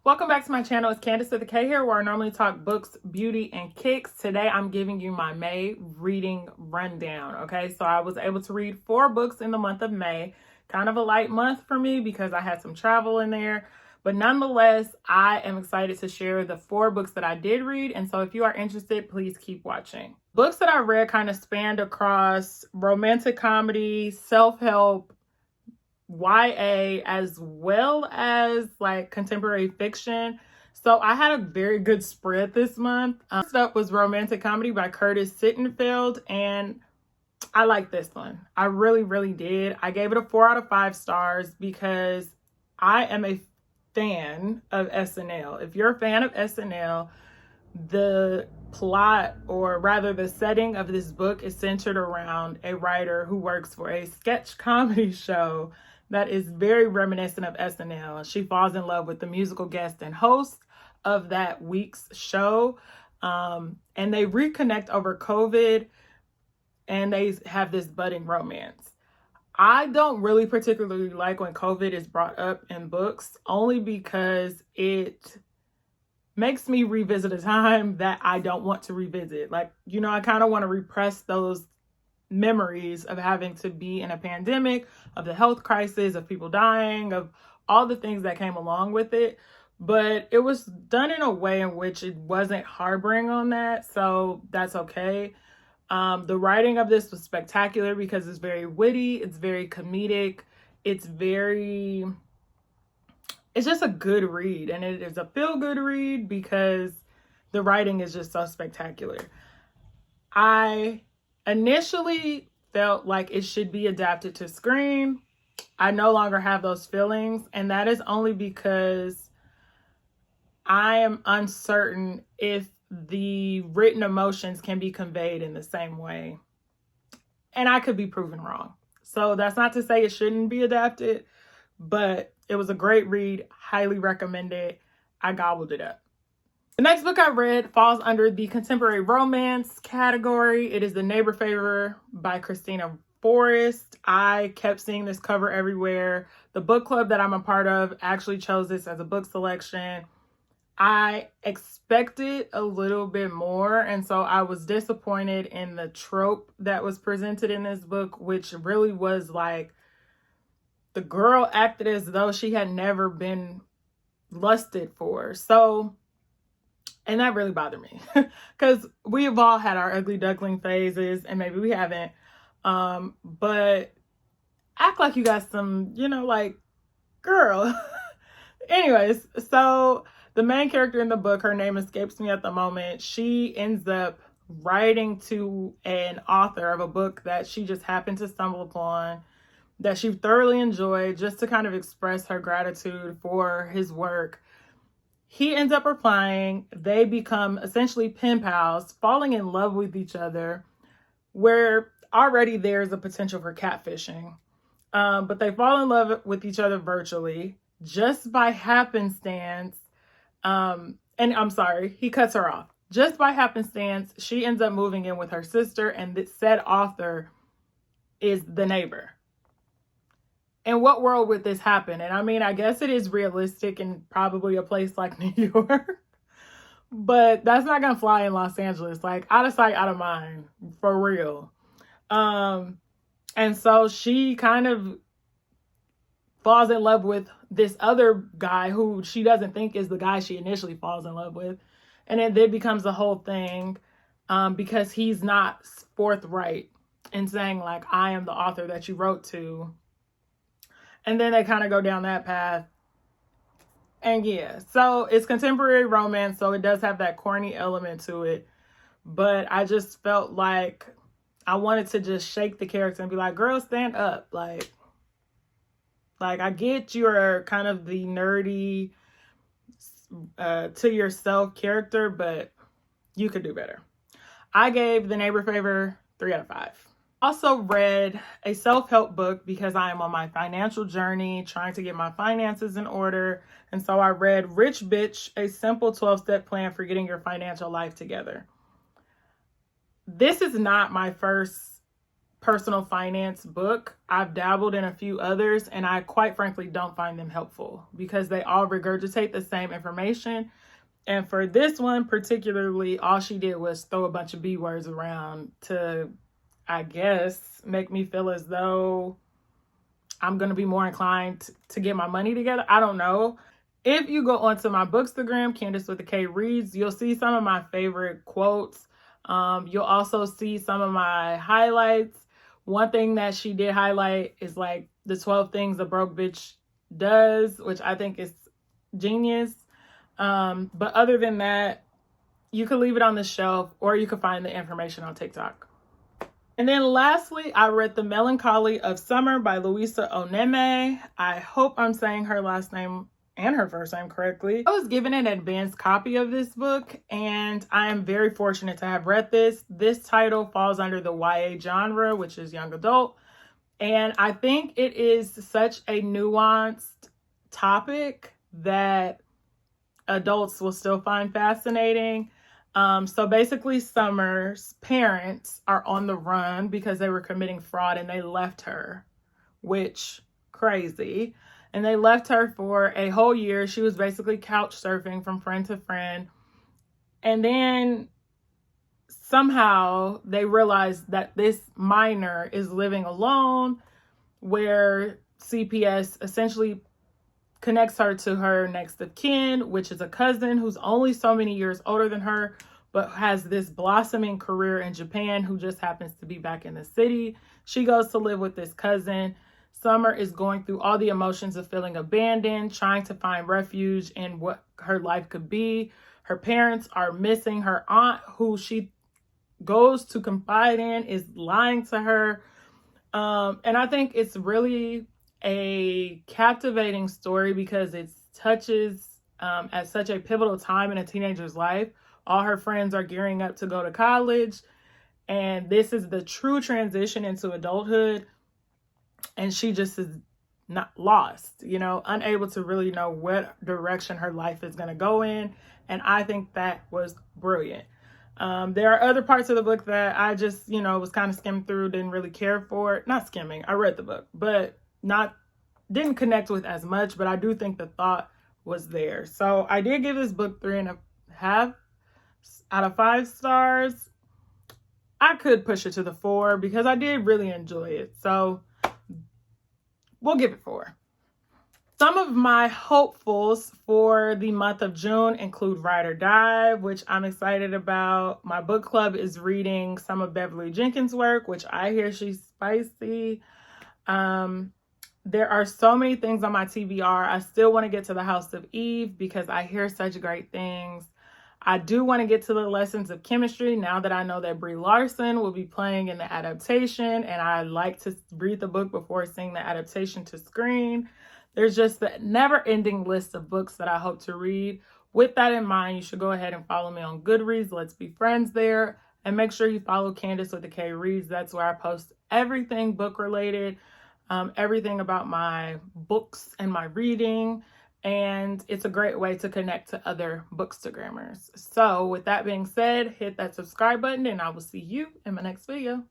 Welcome back to my channel. It's Candace with the K here, where I normally talk books, beauty, and kicks. Today, I'm giving you my May reading rundown. Okay, so I was able to read 4 books in the month of May. Kind of a light month for me because I had some travel in there. But nonetheless, I am excited to share the 4 books that I did read. And so if you are interested, please keep watching. Books that I read kind of spanned across romantic comedy, self-help, YA, as well as like contemporary fiction. So I had a very good spread this month. First up was Romantic Comedy by Curtis Sittenfeld, and I like this one. I really did. I gave it a 4 out of 5 stars because I am a fan of SNL. If you're a fan of SNL, the plot, or rather the setting of this book, is centered around a writer who works for a sketch comedy show that is very reminiscent of SNL. She falls in love with the musical guest and host of that week's show. And they reconnect over COVID, and they have this budding romance. I don't really particularly like when COVID is brought up in books, only because it makes me revisit a time that I don't want to revisit. Like, you know, I kind of want to repress those memories of having to be in a pandemic, of the health crisis, of people dying, of all the things that came along with it. But it was done in a way in which it wasn't harboring on that, so that's okay. The writing of this was spectacular because it's very witty, it's very comedic, it's just a good read, and it is a feel-good read because the writing is just so spectacular. I initially felt like it should be adapted to screen. I no longer have those feelings, and that is only because I am uncertain if the written emotions can be conveyed in the same way. And I could be proven wrong. So that's not to say it shouldn't be adapted, but it was a great read, highly recommended. I gobbled it up. The next book I read falls under the contemporary romance category. It is The Neighbor Favor by Christina Forrest. I kept seeing this cover everywhere. The book club that I'm a part of actually chose this as a book selection. I expected a little bit more, and so I was disappointed in the trope that was presented in this book, which really was like the girl acted as though she had never been lusted for. And that really bothered me because we have all had our ugly duckling phases, and maybe we haven't. But act like you got some, like, girl. Anyways, so the main character in the book, her name escapes me at the moment. She ends up writing to an author of a book that she just happened to stumble upon, that she thoroughly enjoyed, just to kind of express her gratitude for his work. He ends up replying. They become essentially pen pals, falling in love with each other, where already there's a potential for catfishing. But they fall in love with each other virtually, just by happenstance. And I'm sorry, he cuts her off. Just by happenstance, she ends up moving in with her sister, and this said author is the neighbor. In what world would this happen? And I mean, I guess it is realistic in probably a place like New York, but that's not gonna fly in Los Angeles. Like, out of sight, out of mind, for real. And so she kind of falls in love with this other guy who she doesn't think is the guy she initially falls in love with. And it then becomes the whole thing because he's not forthright in saying, like, I am the author that you wrote to. And then they kind of go down that path. And yeah, so it's contemporary romance, so it does have that corny element to it. But I just felt like I wanted to just shake the character and be like, girl, stand up. Like I get you're kind of the nerdy to yourself character, but you could do better. I gave The Neighbor Favor 3 out of 5. Also read a self-help book because I am on my financial journey, trying to get my finances in order. And so I read Rich Bitch, a simple 12-step plan for getting your financial life together. This is not my first personal finance book. I've dabbled in a few others, and I quite frankly don't find them helpful because they all regurgitate the same information. And for this one particularly, all she did was throw a bunch of B words around to, I guess, make me feel as though I'm going to be more inclined to get my money together. I don't know. If you go onto my Bookstagram, Candace with the K Reads, you'll see some of my favorite quotes. You'll also see some of my highlights. One thing that she did highlight is like the 12 things a broke bitch does, which I think is genius. But other than that, you could leave it on the shelf or you could find the information on TikTok. And then lastly, I read The Melancholy of Summer by Louisa Oneme. I hope I'm saying her last name and her first name correctly. I was given an advanced copy of this book, and I am very fortunate to have read this. This title falls under the YA genre, which is young adult. And I think it is such a nuanced topic that adults will still find fascinating. So basically, Summer's parents are on the run because they were committing fraud and they left her, which crazy. And they left her for a whole year. She was basically couch surfing from friend to friend. And then somehow they realized that this minor is living alone, where CPS essentially connects her to her next of kin, which is a cousin who's only so many years older than her, but has this blossoming career in Japan, who just happens to be back in the city. She goes to live with this cousin. Summer is going through all the emotions of feeling abandoned, trying to find refuge in what her life could be. Her parents are missing. Her aunt, who she goes to confide in, is lying to her. And I think it's really a captivating story because it touches at such a pivotal time in a teenager's life. All her friends are gearing up to go to college, and this is the true transition into adulthood. And she just is not lost, unable to really know what direction her life is going to go in. And I think that was brilliant. There are other parts of the book that I just, was kind of skimmed through, didn't really care for. Not skimming, I read the book, but didn't connect with as much, but I do think the thought was there. So I did give this book 3.5 out of 5 stars. I could push it to the 4 because I did really enjoy it. So we'll give it 4. Some of my hopefuls for the month of June include Ride or Die, which I'm excited about. My book club is reading some of Beverly Jenkins' work, which I hear she's spicy. There are so many things on my TBR. I still want to get to The House of Eve because I hear such great things. I do want to get to the Lessons of Chemistry now that I know that Brie Larson will be playing in the adaptation, and I like to read the book before seeing the adaptation to screen. There's just a never-ending list of books that I hope to read. With that in mind, you should go ahead and follow me on Goodreads. Let's be friends there. And make sure you follow Candace with the K Reads. That's where I post everything book-related, everything about my books and my reading. And it's a great way to connect to other Bookstagrammers. So with that being said, hit that subscribe button and I will see you in my next video.